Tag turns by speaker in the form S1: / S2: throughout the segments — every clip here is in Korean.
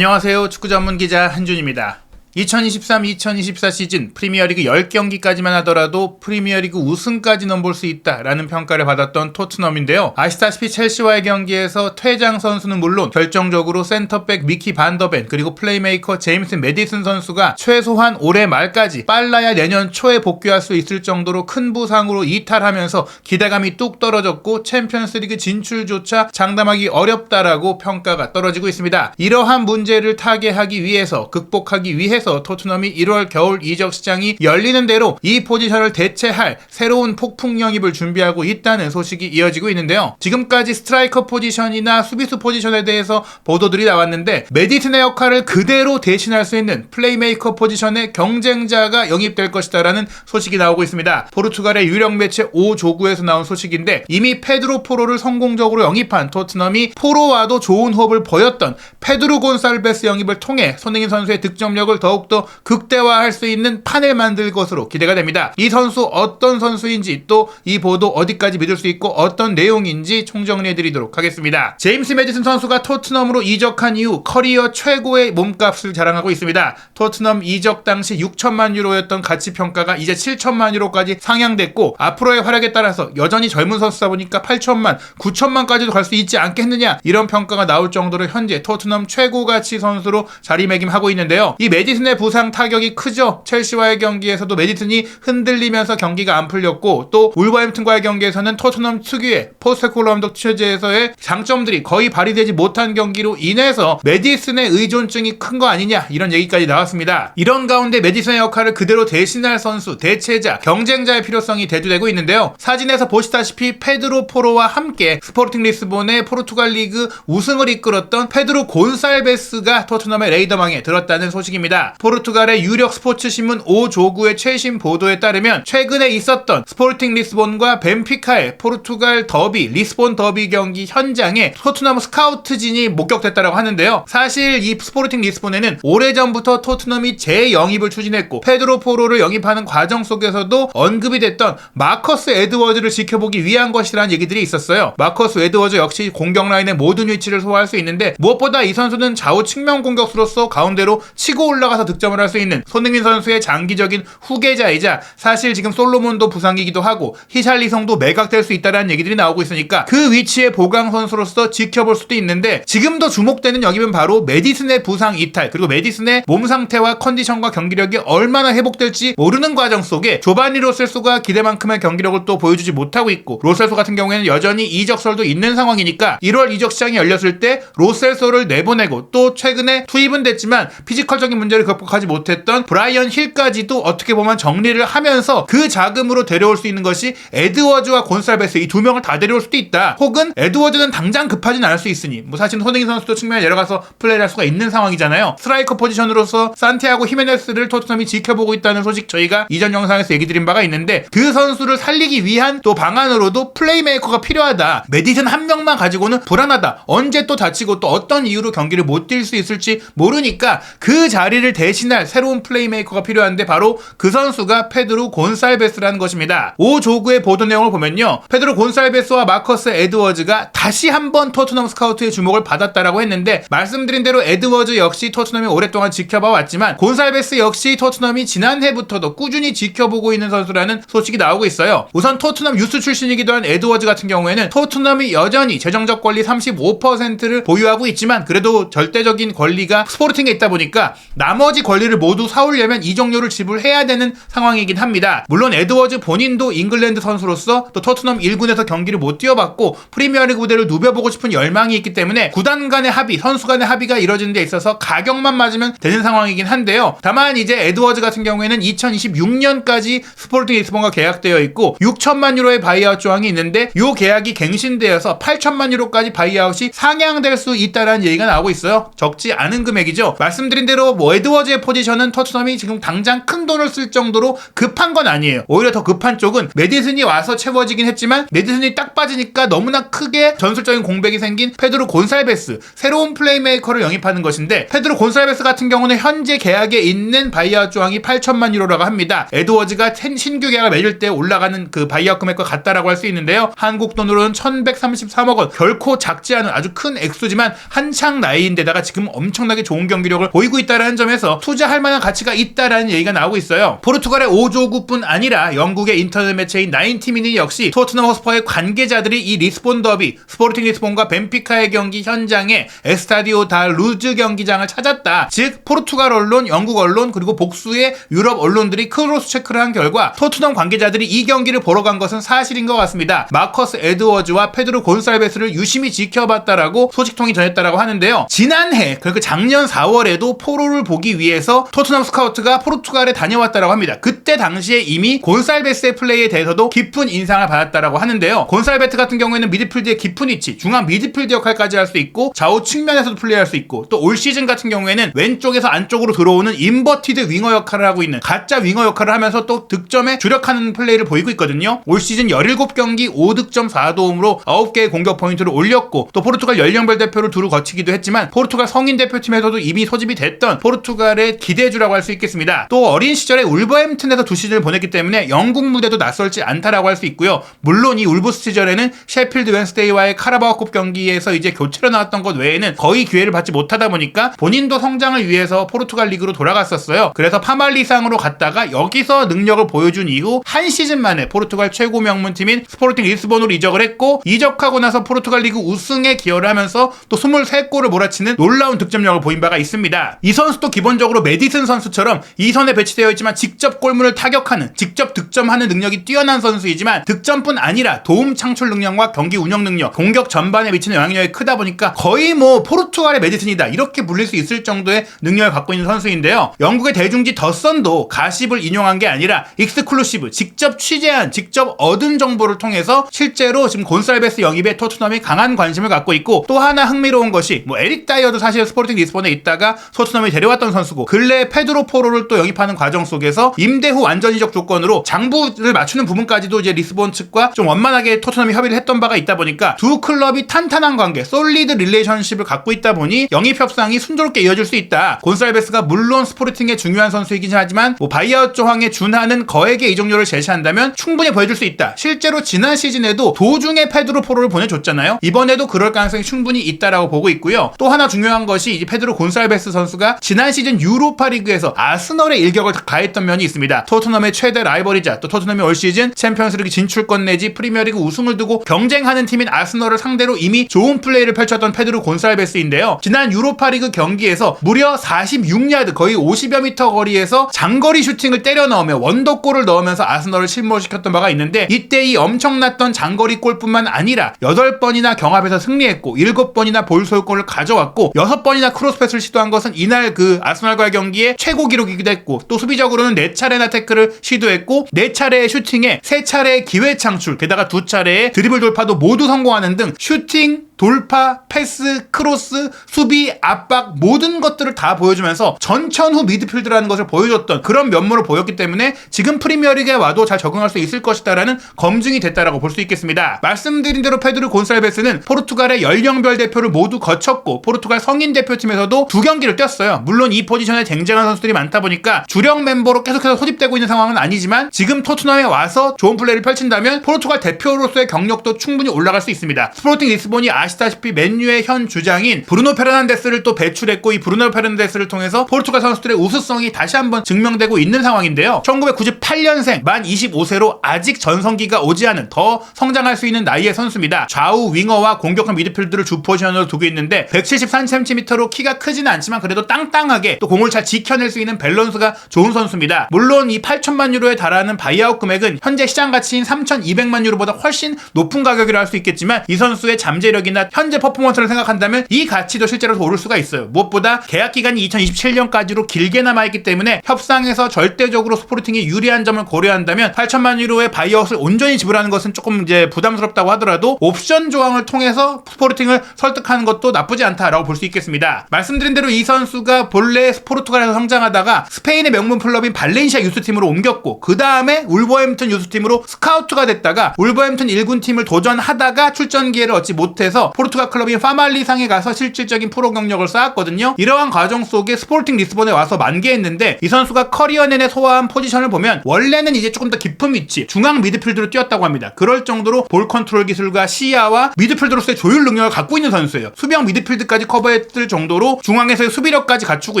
S1: 안녕하세요. 축구 전문 기자 한준입니다. 2023-2024 시즌 프리미어리그 10경기까지만 하더라도 프리미어리그 우승까지 넘볼 수 있다라는 평가를 받았던 토트넘인데요. 아시다시피 첼시와의 경기에서 퇴장 선수는 물론 결정적으로 센터백 미키 반더벤 그리고 플레이메이커 제임스 메디슨 선수가 최소한 올해 말까지 빨라야 내년 초에 복귀할 수 있을 정도로 큰 부상으로 이탈하면서 기대감이 뚝 떨어졌고 챔피언스리그 진출조차 장담하기 어렵다라고 평가가 떨어지고 있습니다. 이러한 문제를 타개하기 위해서 극복하기 위해서 토트넘이 1월 겨울 이적 시장이 열리는 대로 이 포지션을 대체할 새로운 폭풍 영입을 준비하고 있다는 소식이 이어지고 있는데요. 지금까지 스트라이커 포지션이나 수비수 포지션에 대해서 보도들이 나왔는데 메디슨의 역할을 그대로 대신할 수 있는 플레이메이커 포지션의 경쟁자가 영입될 것이다라는 소식이 나오고 있습니다. 포르투갈의 유력 매체 오조구에서 나온 소식인데 이미 페드로 포로를 성공적으로 영입한 토트넘이 포로와도 좋은 호흡을 보였던 페드로 곤살베스 영입을 통해 손흥민 선수의 득점력을 더욱더 극대화할 수 있는 판을 만들 것으로 기대가 됩니다. 이 선수 어떤 선수인지 또 이 보도 어디까지 믿을 수 있고 어떤 내용인지 총정리해드리도록 하겠습니다. 제임스 메디슨 선수가 토트넘으로 이적한 이후 커리어 최고의 몸값을 자랑하고 있습니다. 토트넘 이적 당시 6천만 유로였던 가치평가가 이제 7천만 유로까지 상향됐고 앞으로의 활약에 따라서 여전히 젊은 선수다 보니까 8천만, 9천만까지도 갈 수 있지 않겠느냐 이런 평가가 나올 정도로 현재 토트넘 최고 가치 선수로 자리매김하고 있는데요. 이 메디슨의 부상 타격이 크죠. 첼시와의 경기에서도 메디슨이 흔들리면서 경기가 안 풀렸고 또 울버햄튼과의 경기에서는 토트넘 특유의 포스테코글루 감독 체제에서의 장점들이 거의 발휘되지 못한 경기로 인해서 메디슨의 의존증이 큰 거 아니냐 이런 얘기까지 나왔습니다. 이런 가운데 메디슨의 역할을 그대로 대신할 선수, 대체자, 경쟁자의 필요성이 대두되고 있는데요. 사진에서 보시다시피 페드로 포로와 함께 스포르팅 리스본의 포르투갈 리그 우승을 이끌었던 페드로 곤살베스가 토트넘의 레이더망에 들었다는 소식입니다. 포르투갈의 유력 스포츠 신문 오조구의 최신 보도에 따르면 최근에 있었던 스포르팅 리스본과 벤피카의 포르투갈 더비, 리스본 더비 경기 현장에 토트넘 스카우트진이 목격됐다고 하는데요. 사실 이 스포르팅 리스본에는 오래전부터 토트넘이 재영입을 추진했고 페드로 포로를 영입하는 과정 속에서도 언급이 됐던 마커스 에드워즈를 지켜보기 위한 것이라는 얘기들이 있었어요. 마커스 에드워즈 역시 공격 라인의 모든 위치를 소화할 수 있는데 무엇보다 이 선수는 좌우 측면 공격수로서 가운데로 치고 올라가서 득점을 할 수 있는 손흥민 선수의 장기적인 후계자이자 사실 지금 솔로몬도 부상이기도 하고 히샬리송도 매각될 수 있다는 얘기들이 나오고 있으니까 그 위치의 보강 선수로서 지켜볼 수도 있는데 지금도 주목되는 영입은 바로 메디슨의 부상 이탈 그리고 메디슨의 몸 상태와 컨디션과 경기력이 얼마나 회복될지 모르는 과정 속에 조바니 로셀소가 기대만큼의 경기력을 또 보여주지 못하고 있고 로셀소 같은 경우에는 여전히 이적설도 있는 상황이니까 1월 이적 시장이 열렸을 때 로셀소를 내보내고 또 최근에 투입은 됐지만 피지컬적인 문제를 극복하지 못했던 브라이언 힐까지도 어떻게 보면 정리를 하면서 그 자금으로 데려올 수 있는 것이 에드워즈와 곤살베스 이 두 명을 다 데려올 수도 있다. 혹은 에드워즈는 당장 급하진 않을 수 있으니 사실 손흥민 선수도 측면에 내려가서 플레이를 할 수가 있는 상황이잖아요. 스트라이커 포지션으로서 산티아고 히메네스를 토트넘이 지켜보고 있다는 소식 저희가 이전 영상에서 얘기 드린 바가 있는데 그 선수를 살리기 위한 또 방안으로도 플레이메이커가 필요하다. 메디슨 한 명만 가지고는 불안하다. 언제 또 다치고 또 어떤 이유로 경기를 못 뛸 수 있을지 모르니까 그 자리를 대신할 새로운 플레이메이커가 필요한데 바로 그 선수가 페드로 곤살베스라는 것입니다. 오조구의 보도 내용을 보면요. 페드로 곤살베스와 마커스 에드워즈가 다시 한번 토트넘 스카우트의 주목을 받았다라고 했는데 말씀드린 대로 에드워즈 역시 토트넘이 오랫동안 지켜봐 왔지만 곤살베스 역시 토트넘이 지난해부터도 꾸준히 지켜보고 있는 선수라는 소식이 나오고 있어요. 우선 토트넘 유스 출신이기도 한 에드워즈 같은 경우에는 토트넘이 여전히 재정적 권리 35%를 보유하고 있지만 그래도 절대적인 권리가 스포르팅에 있다 보니까 나머지 권리를 모두 사오려면 이적료를 지불해야 되는 상황이긴 합니다. 물론 에드워즈 본인도 잉글랜드 선수로서 또 토트넘 1군에서 경기를 못 뛰어봤고 프리미어리그 무대를 누벼보고 싶은 열망이 있기 때문에 구단 간의 합의, 선수 간의 합의가 이뤄지는 데 있어서 가격만 맞으면 되는 상황이긴 한데요. 다만 이제 에드워즈 같은 경우에는 2026년까지 스포르팅 리스본과 계약되어 있고 6천만 유로의 바이아웃 조항이 있는데 이 계약이 갱신되어서 8천만 유로까지 바이아웃이 상향될 수 있다는 얘기가 나오고 있어요. 적지 않은 금액이죠. 말씀드린 대로 에드워즈 에드워즈의 포지션은 토트넘이 지금 당장 큰 돈을 쓸 정도로 급한 건 아니에요. 오히려 더 급한 쪽은 메디슨이 와서 채워지긴 했지만 메디슨이 딱 빠지니까 너무나 크게 전술적인 공백이 생긴 페드로 곤살베스, 새로운 플레이메이커를 영입하는 것인데, 페드로 곤살베스 같은 경우는 현재 계약에 있는 바이아웃 조항이 8천만 유로라고 합니다. 에드워즈가 신규 계약을 맺을 때 올라가는 그 바이아웃 금액과 같다라고 할 수 있는데요. 한국 돈으로는 1133억 원, 결코 작지 않은 아주 큰 액수지만 한창 나이인데다가 지금 엄청나게 좋은 경기력을 보이고 있다는 점에서 투자할 만한 가치가 있다라는 얘기가 나오고 있어요. 포르투갈의 오조구뿐 아니라 영국의 인터넷 매체인 나인티미니 역시 토트넘 허스퍼의 관계자들이 이 리스본 더비, 스포르팅 리스본과 벤피카의 경기 현장에 에스타디오 다 루즈 경기장을 찾았다. 즉 포르투갈 언론, 영국 언론, 그리고 복수의 유럽 언론들이 크로스 체크를 한 결과 토트넘 관계자들이 이 경기를 보러 간 것은 사실인 것 같습니다. 마커스 에드워즈와 페드로 곤살베스를 유심히 지켜봤다라고 소식통이 전했다라고 하는데요. 지난해, 그러니까 작년 4월에도 포로를 보기 위해서 토트넘 스카우트가 포르투갈에 다녀왔다라고 합니다. 그때 당시에 이미 곤살베스의 플레이에 대해서도 깊은 인상을 받았다라고 하는데요. 곤살베스 같은 경우에는 미드필드의 깊은 위치, 중앙 미드필드 역할까지 할 수 있고 좌우 측면에서도 플레이할 수 있고, 또 올 시즌 같은 경우에는 왼쪽에서 안쪽으로 들어오는 인버티드 윙어 역할을 하고 있는 가짜 윙어 역할을 하면서 또 득점에 주력하는 플레이를 보이고 있거든요. 올 시즌 17경기 5득점 4도움으로 9개의 공격 포인트를 올렸고, 또 포르투갈 연령별 대표를 두루 거치기도 했지만 포르투갈 성인 대표팀에서도 이미 소집이 됐던 포르투갈의 기대주라고 할 수 있겠습니다. 또 어린 시절에 울버햄튼에서 2시즌을 보냈기 때문에 영국 무대도 낯설지 않다라고 할 수 있고요. 물론 이 울브스 시절에는 셰필드 웬스데이와의 카라바오컵 경기에서 이제 교체로 나왔던 것 외에는 거의 기회를 받지 못하다 보니까 본인도 성장을 위해서 포르투갈 리그로 돌아갔었어요. 그래서 파말리상으로 갔다가 여기서 능력을 보여준 이후 한 시즌 만에 포르투갈 최고 명문팀인 스포르팅 리스본으로 이적을 했고, 이적하고 나서 포르투갈 리그 우승에 기여를 하면서 또 23골을 몰아치는 놀라운 득점력을 보인 바가 있습니다. 이 선수도 기본적으로 메디슨 선수처럼 2선에 배치되어 있지만 직접 골문을 타격하는, 직접 득점하는 능력이 뛰어난 선수이지만 득점뿐 아니라 도움 창출 능력과 경기 운영 능력, 공격 전반에 미치는 영향력이 크다 보니까 거의 뭐 포르투갈의 메디슨이다 이렇게 불릴 수 있을 정도의 능력을 갖고 있는 선수인데요. 영국의 대중지 더선도 가십을 인용한 게 아니라 익스클루시브, 직접 취재한, 직접 얻은 정보를 통해서 실제로 지금 곤살베스 영입에 토트넘이 강한 관심을 갖고 있고, 또 하나 흥미로운 것이 뭐 에릭 다이어도 사실 스포르팅 리스본에 있다가 토트넘이 데려왔던 선수고, 근래 페드로 포로를 또 영입하는 과정 속에서 임대 후 완전 이적 조건으로 장부를 맞추는 부분까지도 이제 리스본 측과 좀 원만하게 토트넘이 협의를 했던 바가 있다 보니까 두 클럽이 탄탄한 관계, 솔리드 릴레이션십을 갖고 있다 보니 영입 협상이 순조롭게 이어질 수 있다. 곤살베스가 물론 스포르팅의 중요한 선수이긴 하지만 뭐 바이아웃 조항에 준하는 거액의 이적료를 제시한다면 충분히 보여줄 수 있다. 실제로 지난 시즌에도 도중에 페드로 포로를 보내줬잖아요. 이번에도 그럴 가능성이 충분히 있다라고 보고 있고요. 또 하나 중요한 것이 이 페드로 곤살베스 선수가 지난 시즌 유로파 리그에서 아스널의 일격을 가했던 면이 있습니다. 토트넘의 최대 라이벌이자 또 토트넘이 올 시즌 챔피언스리그 진출권 내지 프리미어리그 우승을 두고 경쟁하는 팀인 아스널을 상대로 이미 좋은 플레이를 펼쳤던 페드로 곤살베스인데요. 지난 유로파리그 경기에서 무려 46야드, 거의 50여 미터 거리에서 장거리 슈팅을 때려 넣으며 원더골을 넣으면서 아스널을 침몰시켰던 바가 있는데, 이때 이 엄청났던 장거리 골뿐만 아니라 8번이나 경합에서 승리했고 7번이나 볼 소유권을 가져왔고 6번이나 크로스패스를 시도한 것은 이날 그 아스널과의 경기의 최고 기록이기도 했고, 또 수비적으로는 4차례나 태클을 시도했고 4차례의 슈팅에 3차례의 기회 창출, 게다가 2차례의 드리블 돌파도 모두 성공하는 등 슈팅, 돌파, 패스, 크로스, 수비, 압박 모든 것들을 다 보여주면서 전천후 미드필드라는 것을 보여줬던 그런 면모를 보였기 때문에 지금 프리미어리그에 와도 잘 적응할 수 있을 것이다라는 검증이 됐다라고 볼 수 있겠습니다. 말씀드린 대로 페드로 곤살베스는 포르투갈의 연령별 대표를 모두 거쳤고 포르투갈 성인 대표팀에서도 2경기를 뛰었어요. 물론 이 포지션에 쟁쟁한 선수들이 많다 보니까 주력 멤버로 계속해서 소집되고 있는 상황은 아니지만 지금 토트넘에 와서 좋은 플레이를 펼친다면 포르투갈 대표로서의 경력도 충분히 올라갈 수 있습니다. 스포르팅 리스본이 아시다시피 맨유의 현 주장인 브루노 페르난데스를 또 배출했고, 이 브루노 페르난데스를 통해서 포르투갈 선수들의 우수성이 다시 한번 증명되고 있는 상황인데요. 1998년생 만 25세로 아직 전성기가 오지 않은, 더 성장할 수 있는 나이의 선수입니다. 좌우 윙어와 공격형 미드필드를 주 포지션으로 두고 있는데 173cm로 키가 크지는 않지만 그래도 땅땅하게 또 공을 잘 지켜낼 수 있는 밸런스가 좋은 선수입니다. 물론 이 8천만 유로에 달하는 바이아웃 금액은 현재 시장 가치인 3,200만 유로보다 훨씬 높은 가격이라 할 수 있겠지만 이 선수의 잠재력이나 능력이나 현재 퍼포먼스를 생각한다면 이 가치도 실제로 오를 수가 있어요. 무엇보다 계약 기간이 2027년까지로 길게 남아있기 때문에 협상에서 절대적으로 스포르팅이 유리한 점을 고려한다면 8천만 유로의 바이아웃을 온전히 지불하는 것은 조금 이제 부담스럽다고 하더라도 옵션 조항을 통해서 스포르팅을 설득하는 것도 나쁘지 않다라고 볼 수 있겠습니다. 말씀드린 대로 이 선수가 본래 포르투갈에서 성장하다가 스페인의 명문 클럽인 발렌시아 유스팀으로 옮겼고 그 다음에 울버햄튼 유스팀으로 스카우트가 됐다가 울버햄튼 1군 팀을 도전하다가 출전 기회를 얻지 못해서 포르투갈 클럽인 파말리상에 가서 실질적인 프로 경력을 쌓았거든요. 이러한 과정 속에 스포르팅 리스본에 와서 만개했는데 이 선수가 커리어 내내 소화한 포지션을 보면 원래는 이제 조금 더 깊은 위치 중앙 미드필드로 뛰었다고 합니다. 그럴 정도로 볼 컨트롤 기술과 시야와 미드필더로서의 조율 능력을 갖고 있는 선수예요. 수비형 미드필드까지 커버했을 정도로 중앙에서의 수비력까지 갖추고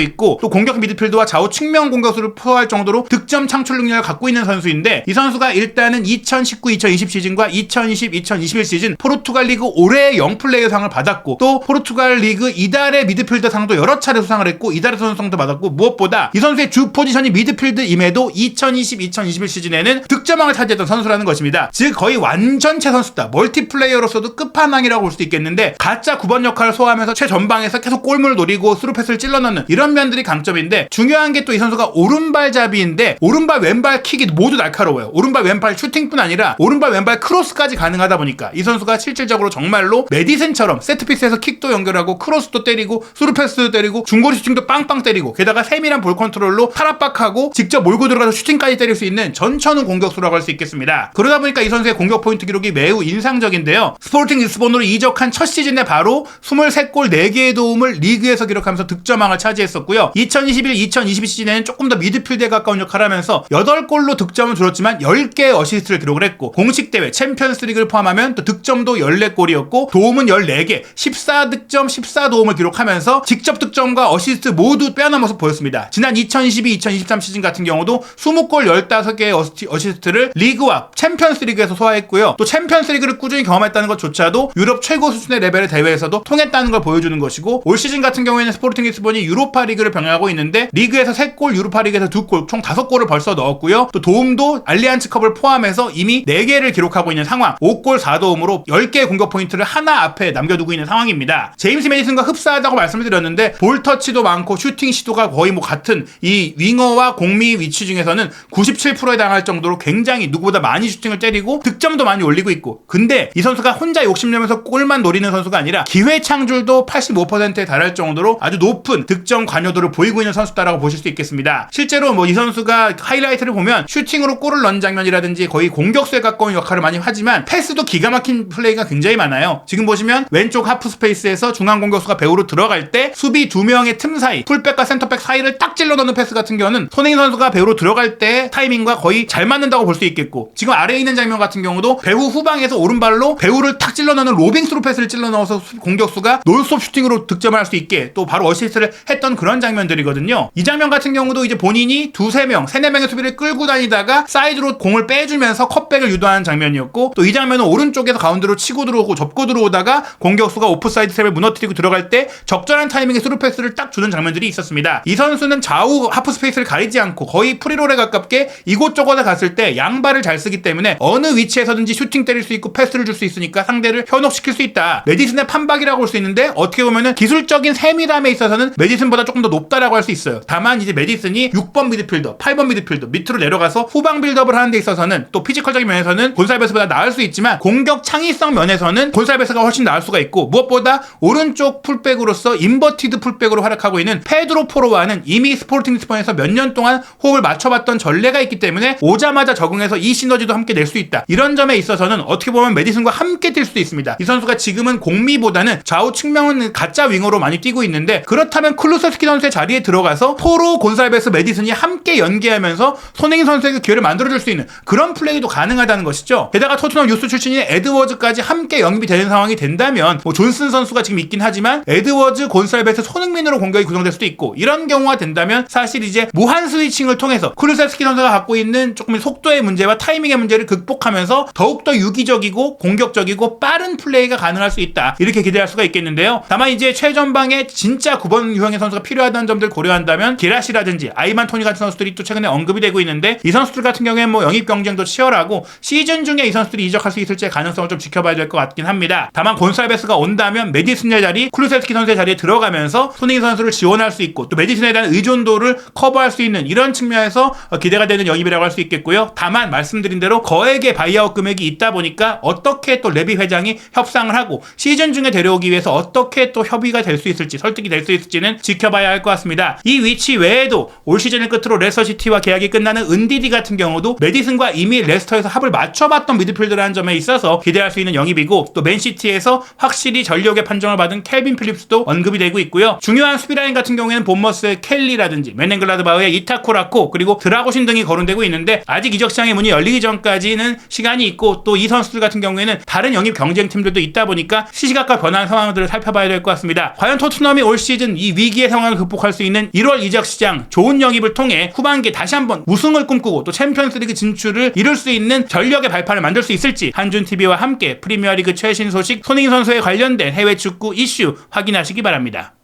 S1: 있고 또 공격 미드필드와 좌우 측면 공격수를 포함할 정도로 득점 창출 능력을 갖고 있는 선수인데 이 선수가 일단은 2019-2020 시즌과 2020-2021 시즌 포르투갈 리그 올해의 영플레이어상을 받았고 또 포르투갈 리그 이달의 미드필더상도 여러 차례 수상을 했고 이달의 선수상도 받았고 무엇보다 이 선수의 주 포지션이 미드필드임에도 2020-2021 시즌에는 득점왕을 차지했던 선수라는 것입니다. 즉 거의 완전체 선수다. 멀티플레이어로서도 끝판왕이라고 볼 수도 있겠는데 가짜 9번 역할을 소화하면서 최전방에서 계속 골문을 노리고 스루패스를 찔러넣는 이런 면들이 강점인데 중요한 게 또 이 선수가 오른발잡이인데 오른발 왼발 킥이 모두 날카로워요. 오른발 왼발 슈팅뿐 아니라 오른발 왼발 크로스까지 가능하다 보니까 이 선수가 실질적으로 정말로 메디슨처럼 세트피스에서 킥도 연결하고 크로스도 때리고 스루패스도 때리고 중거리 슈팅도 빵빵 때리고 게다가 세밀한 볼 컨트롤로 팔 압박하고 직접 몰고 들어가서 슈팅까지 때릴 수 있는 전천후 공격수라고 할 수 있겠습니다. 그러다 보니까 이 선수의 공격 포인트 기록이 매우 인상적인데요. 스포르팅 리스본으로 이적한 첫 시즌에 바로 23골 4개의 도움을 리그에서 기록하면서 득점왕을 차지했었고요. 2021-2022 시즌에는 조금 더 미드필드에 가까운 역할을 하면서 8골로 득점을 줄었지만 10개의 어시스트를 기록을 했고 공식 대회 챔피언스 리그를 포함하면 또 득점도 14골이었고 도움은 14개 14득점 14도움을 기록하면서 직접 득점과 어시스트 모두 빼어난 모습 보였습니다. 지난 2022-2023 시즌 같은 경우도 20골 15개의 어시스트를 리그와 챔피언스 리그에서 소화했고요. 또 챔피언스 리그를 꾸준히 경험했다는 것조차도 유럽 최고 수준의 레벨의 대회에서도 통했다는 걸 보여주는 것이고 올 시즌 같은 경우에는 스포르팅 리스본이 유로파 리그를 병행하고 있는데 리그에서 3골 유로파 리그에서 2골 총 5골을 벌써 넣었고요. 또 도움도 알리안츠컵을 포함해서 이미 4개를 기록하고 있는 상황 5골 4도움으로 10개의 공격 포인트를 하나 앞에 남겨두고 있는 상황입니다. 제임스 메디슨과 흡사하다고 말씀을 드렸는데 볼 터치도 많고 슈팅 시도가 거의 같은 이 윙어와 공미 위치 중에서는 97%에 해당할 정도로 굉장히 누구보다 많이 슈팅을 때리고 득점도 많이 올리고 있고 근데 이 선수가 혼자 욕심내면서 골만 노리는 선수가 아니라 기회 창출도 85%에 달할 정도로 아주 높은 득점 관여도를 보이고 있는 선수다라고 보실 수 있겠습니다. 실제로 이 선수가 하이라이트를 보면 슈팅으로 골을 넣는 장면이라든지 거의 공격수에 가까운 역할을 많이 하지만 패스도 기가 막힌 플레이가 굉장히 많아요. 지금 보시면 왼쪽 하프 스페이스에서 중앙 공격수가 배우로 들어갈 때 수비 2명의 틈 사이 풀백과 센터백 사이를 딱 찔러 넣는 패스 같은 경우는 손흥민 선수가 배우로 들어갈 때 타이밍과 거의 잘 맞는다고 볼 수 있겠고 지금 아래에 있는 장면 같은 경우도 배우 후방에서 오른발로 배우를 탁 찔러 넣는 로빙 스루 패스를 찔러 넣어서 공격수가 논스톱 슈팅으로 득점을 할 수 있게 또 바로 어시스트를 했던 그런 장면들이거든요. 이 장면 같은 경우도 이제 본인이 2-3명, 3-4명의 수비를 끌고 다니다가 사이드로 공을 빼주면서 컷백을 유도하는 장면이었고 또 이 장면은 오른쪽에서 가운데로 치고 들어오고 접고 들어오다가 공격수가 오프사이드 탭을 무너뜨리고 들어갈 때 적절한 타이밍에 스루 패스를 딱 주는 장면들이 있었습니다. 이 선수는 좌우 하프 스페이스를 가리지 않고 거의 프리롤에 가깝게 이곳저곳에 갔을 때 양발을 잘 쓰기 때문에 어느 위치에서든지 슈팅 때릴 수 있고 패스를 줄 수 있으니까 상대를 현혹시킬 수 있다. 메디슨의 판박이라고 볼 수 있는데 어떻게 보면은 기술적인 세밀함에 있어서는 메디슨보다 조금 더 높다라고 할 수 있어요. 다만 이제 메디슨이 6번 미드필더, 8번 미드필더 밑으로 내려가서 후방 빌드업을 하는 데 있어서는 또 피지컬적인 면에서는 곤살베스보다 나을 수 있지만 공격 창의성 면에서는 곤살베스가 훨씬 나을 수가 있고 무엇보다 오른쪽 풀백으로서 인버티드 풀백으로 활약하고 있는 페드로 포로와는 이미 스포르팅 리스본에서 몇 년 동안 호흡을 맞춰봤던 전례가 있기 때문에 오자마자 적응해서 이 시너지도 함께 낼 수 있다. 이런 점에 있어서는 어떻게 보면 메디슨과 함께 뛸 수도 있습니다. 이 선수가 지금은 공미보다는 좌우 측면은 가짜 윙어로 많이 뛰고 있는데 그렇다면 클루세스키 선수의 자리에 들어가서 포로, 곤살베스, 메디슨이 함께 연계하면서 손흥민 선수에게 기회를 만들어줄 수 있는 그런 플레이도 가능하다는 것이죠. 게다가 토트넘 유스 출신인 에드워즈까지 함께 영입이 되는 상황이 된다면 존슨 선수가 지금 있긴 하지만 에드워즈, 곤살베스, 손흥민으로 공격이 구성될 수도 있고 이런 경우가 된다면 사실 이제 무한 스위칭을 통해서 클루세스키 선수가 갖고 있는 조금 속도의 문제와 타이밍의 문제를 극복하면서 더욱더 유기적이고 공격적이고 빠른 플레이가 가능할 수 있다. 이렇게 기대할 수가 있겠는데요. 다만 이제 최전방에 진짜 9번 유형의 선수가 필요하다는 점들 고려한다면 기라시라든지 아이만 토니 같은 선수들이 또 최근에 언급이 되고 있는데 이 선수들 같은 경우에는 영입 경쟁도 치열하고 시즌 중에 이 선수들이 이적할 수 있을지의 가능성을 좀 지켜봐야 될 것 같긴 합니다. 다만 다만 곤살베스가 온다면 메디슨의 자리, 쿠루세스키 선수의 자리에 들어가면서 손흥민 선수를 지원할 수 있고 또 메디슨에 대한 의존도를 커버할 수 있는 이런 측면에서 기대가 되는 영입이라고 할 수 있겠고요. 다만 말씀드린 대로 거액의 바이아웃 금액이 있다 보니까 어떻게 또 레비 회장이 협상을 하고 시즌 중에 데려오기 위해서 어떻게 또 협의가 될 수 있을지, 설득이 될 수 있을지는 지켜봐야 할 것 같습니다. 이 위치 외에도 올 시즌을 끝으로 레스터시티와 계약이 끝나는 은디디 같은 경우도 메디슨과 이미 레스터에서 합을 맞춰봤던 미드필더라는 점에 있어서 기대할 수 있는 영입이고, 또 맨시티에서 확실히 전력의 판정을 받은 켈빈 필립스도 언급이 되고 있고요. 중요한 수비라인 같은 경우에는 본머스의 켈리라든지 맨넨글라드바흐의 이타쿠라코, 그리고 드라고신 등이 거론되고 있는데 아직 이적 시장의 문이 열리기 전까지는 시간이 있고, 또 이 선수들 같은 경우에는 다른 영입 경쟁팀들도 있다 보니까 시시각각 변화한 상황들을 살펴봐야 될 것 같습니다. 과연 토트넘이 올 시즌 이 위기의 상황을 극복할 수 있는 1월 이적 시장 좋은 영입을 통해 후반기에 다시 한번 우승을 꿈꾸고 또 챔피언스리그 진출을 이룰 수 있는 전력의 발판을 만들 수 있을지, 한준TV와 함께 프리미어리그 최신 소식, 손흥민 선수에 관련된 해외 축구 이슈 확인하시기 바랍니다.